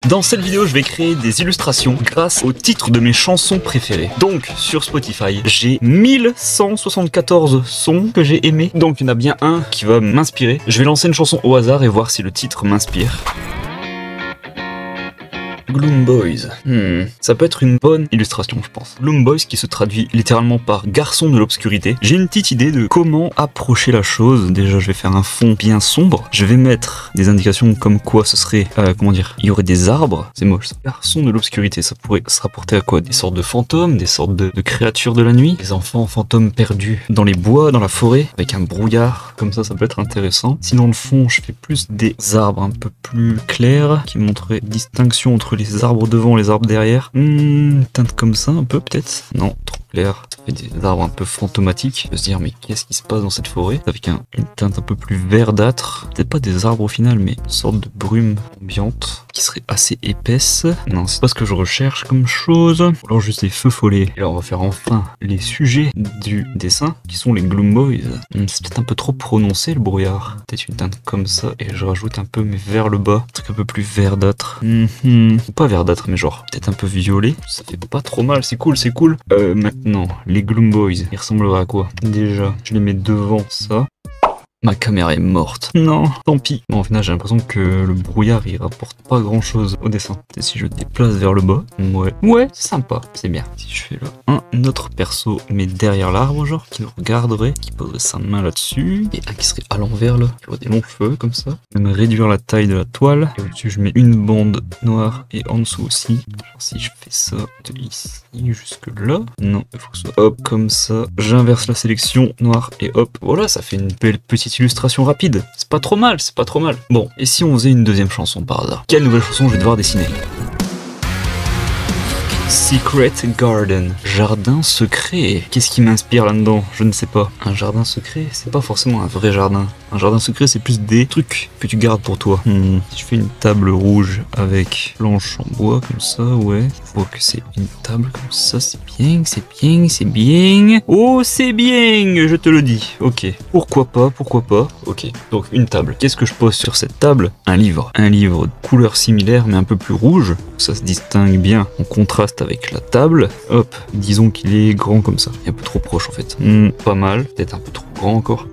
Dans cette vidéo, je vais créer des illustrations grâce au titre de mes chansons préférées. Donc, sur Spotify, j'ai 1174 sons que j'ai aimés. Donc, il y en a bien un qui va m'inspirer. Je vais lancer une chanson au hasard et voir si le titre m'inspire. Gloom Boys. Ça peut être une bonne illustration, je pense. Gloom Boys qui se traduit littéralement par garçon de l'obscurité. J'ai une petite idée de comment approcher la chose. Déjà, je vais faire un fond bien sombre. Je vais mettre des indications comme quoi ce serait, comment dire, il y aurait des arbres. C'est moche ça. Garçon de l'obscurité, ça pourrait se rapporter à quoi? Des sortes de fantômes, des sortes de créatures de la nuit. Des enfants fantômes perdus dans les bois, dans la forêt, avec un brouillard. Comme ça peut être intéressant. Sinon, le fond, je fais plus des arbres un peu plus clairs qui montreraient distinction entre les arbres devant, les arbres derrière. Teinte comme ça un peu peut-être. Non, trop clair. Ça fait des arbres un peu fantomatiques. On peut se dire mais qu'est-ce qui se passe dans cette forêt? Avec une teinte un peu plus verdâtre. Peut-être pas des arbres au final, mais une sorte de brume ambiante qui serait assez épaisse. Non, c'est pas ce que je recherche comme chose. Ou alors juste des feux follets. Et là on va faire enfin les sujets du dessin qui sont les Gloom Boys. C'est peut-être un peu trop prononcé le brouillard. Peut-être une teinte comme ça et je rajoute un peu mais vers le bas. Un truc un peu plus verdâtre. Pas verdâtre mais genre peut-être un peu violet. Ça fait pas trop mal, c'est cool, c'est cool. Maintenant, les Gloom Boys, ils ressembleraient à quoi? Déjà, je les mets devant ça. Ma caméra est morte. Non, tant pis. Bon, au final, j'ai l'impression que le brouillard, il rapporte pas grand chose au dessin. Et si je déplace vers le bas, ouais, c'est sympa, c'est bien. Si je fais là un autre perso, mais derrière l'arbre, genre, qui nous regarderait, qui poserait sa main là-dessus, et un qui serait à l'envers là, qui aurait des longs cheveux comme ça. Je vais réduire la taille de la toile. Et au-dessus, je mets une bande noire et en dessous aussi. Genre, si je fais ça de ici jusque là, non, il faut que ce soit hop, comme ça. J'inverse la sélection, noir et hop. Voilà, ça fait une belle petite illustration rapide. C'est pas trop mal, c'est pas trop mal. Bon, et si on faisait une deuxième chanson par hasard? Quelle nouvelle chanson je vais devoir dessiner? Secret Garden. Jardin secret. Qu'est-ce qui m'inspire là-dedans? Je ne sais pas. Un jardin secret, c'est pas forcément un vrai jardin. Un jardin secret, c'est plus des trucs que tu gardes pour toi. Si je fais une table rouge avec planche en bois comme ça, ouais. Je vois que c'est une table comme ça, c'est bien, c'est bien, c'est bien. Oh, c'est bien, je te le dis. Ok. Pourquoi pas, pourquoi pas. Ok. Donc une table. Qu'est-ce que je pose sur cette table? Un livre. Un livre de couleur similaire mais un peu plus rouge. Ça se distingue bien en contraste avec la table. Hop, disons qu'il est grand comme ça. Il est un peu trop proche en fait. Pas mal. Peut-être un peu trop grand encore.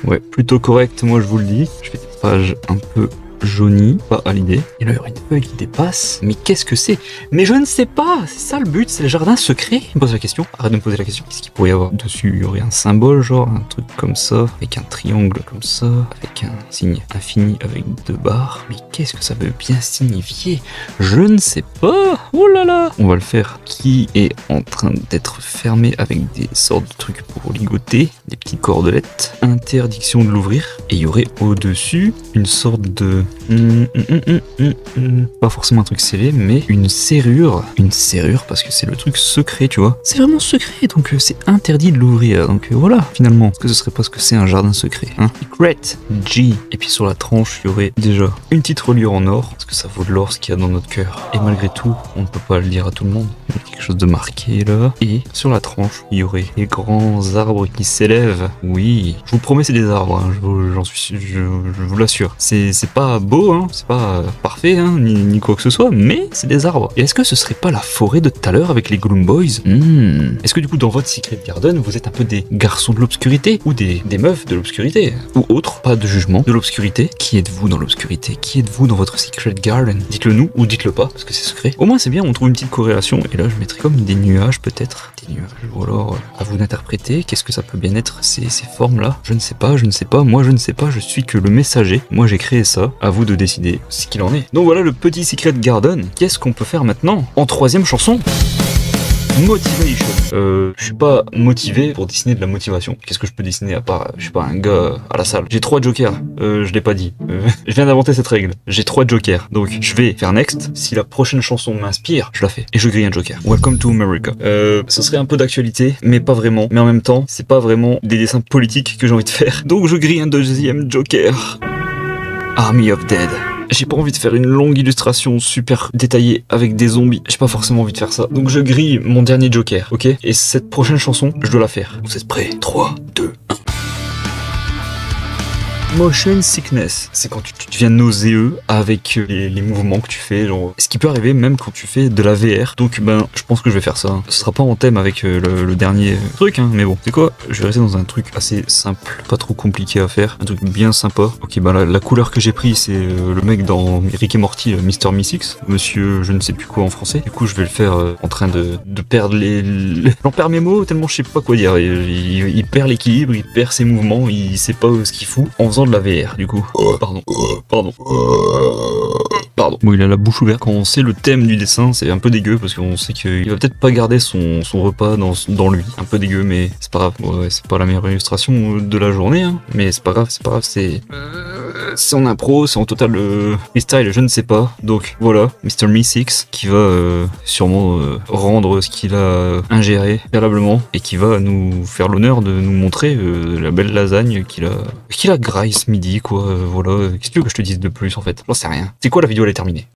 Ouais, plutôt correct, moi je vous le dis. Je fais des pages un peu jaunies, pas à l'idée. Et là il y aurait une feuille qui dépasse. Mais qu'est-ce que c'est? Mais je ne sais pas. C'est ça le but, c'est le jardin secret. Je me pose la question. Arrête de me poser la question. Qu'est-ce qu'il pourrait y avoir dessus? Il y aurait un symbole, genre un truc comme ça, avec un triangle comme ça, avec un signe infini avec 2 barres. Mais qu'est-ce que ça veut bien signifier? Je ne sais pas. Oh là là. On va le faire. Qui est en train d'être fermé avec des sortes de trucs pour ligoter, des petites cordelettes. Interdiction de l'ouvrir. Et il y aurait au-dessus une sorte de pas forcément un truc scellé, mais une serrure. Une serrure parce que c'est le truc secret, tu vois. C'est vraiment secret, donc c'est interdit de l'ouvrir. Donc voilà, finalement. Est-ce que ce serait pas ce que c'est un jardin secret, hein? Secret G. Et puis sur la tranche, il y aurait déjà une petite reliure en or. Parce que ça vaut de l'or ce qu'il y a dans notre cœur. Et malgré tout, on ne peut pas le dire à tout le monde. Il y a quelque chose de marqué là. Et sur la tranche, il y aurait des grands arbres qui s'élèvent. Oui, je vous promets, c'est des arbres, hein. Je vous l'assure. C'est pas beau, hein, c'est pas parfait, hein, ni quoi que ce soit, mais c'est des arbres. Et est-ce que ce serait pas la forêt de tout à l'heure avec les Gloom Boys? Est-ce que du coup dans votre Secret Garden vous êtes un peu des garçons de l'obscurité ou des meufs de l'obscurité ou autre? Pas de jugement, de l'obscurité. Qui êtes-vous dans l'obscurité? Qui êtes-vous dans votre Secret Garden? Dites-le nous ou dites-le pas parce que c'est secret. Au moins c'est bien, on trouve une petite corrélation et là je mettrais comme des nuages peut-être, des nuages ou alors à vous d'interpréter. Qu'est-ce que ça peut bien être ces formes là? Je ne sais pas, moi je ne sais pas, je suis que le messager. Moi j'ai créé ça, à vous de décider ce qu'il en est. Donc voilà le petit Secret Garden. Qu'est-ce qu'on peut faire maintenant en troisième chanson? Motivation. Je suis pas motivé pour dessiner de la motivation. Qu'est-ce que je peux dessiner à part, je sais pas, un gars à la salle? J'ai 3 jokers. Je l'ai pas dit. Je viens d'inventer cette règle. J'ai 3 jokers. Donc je vais faire next. Si la prochaine chanson m'inspire, je la fais. Et je grille un joker. Welcome to America. Ce serait un peu d'actualité, mais pas vraiment. Mais en même temps, c'est pas vraiment des dessins politiques que j'ai envie de faire. Donc je grille un deuxième joker. Army of Dead. J'ai pas envie de faire une longue illustration super détaillée avec des zombies. J'ai pas forcément envie de faire ça. Donc je grille mon dernier joker, ok? Et cette prochaine chanson, je dois la faire. Vous êtes prêts? 3, 2, 1. Motion sickness, c'est quand tu deviens nauséeux avec les mouvements que tu fais, genre, ce qui peut arriver même quand tu fais de la VR. Donc ben, je pense que je vais faire ça. Ce sera pas en thème avec le dernier truc, hein, mais bon, c'est quoi? Je vais rester dans un truc assez simple, pas trop compliqué à faire, un truc bien sympa. Ok, ben la couleur que j'ai pris, c'est le mec dans Rick et Morty, Mr. Mystics, monsieur je ne sais plus quoi en français. Du coup, je vais le faire en train de perdre j'en perds mes mots tellement je sais pas quoi dire. Il perd l'équilibre, il perd ses mouvements, il sait pas ce qu'il fout en faisant de la VR, du coup. Pardon. Bon, il a la bouche ouverte. Quand on sait le thème du dessin, c'est un peu dégueu parce qu'on sait qu'il va peut-être pas garder son repas dans lui. Un peu dégueu, mais c'est pas grave. Ouais, c'est pas la meilleure illustration de la journée, hein. Mais c'est pas grave, c'est en impro, c'est en total freestyle, je ne sais pas. Donc voilà, Mr. Me6 qui va sûrement rendre ce qu'il a ingéré préalablement et qui va nous faire l'honneur de nous montrer la belle lasagne qu'il a graille ce midi, quoi. Voilà, qu'est-ce que tu veux que je te dise de plus en fait? J'en sais rien. C'est quoi, la vidéo elle est terminée.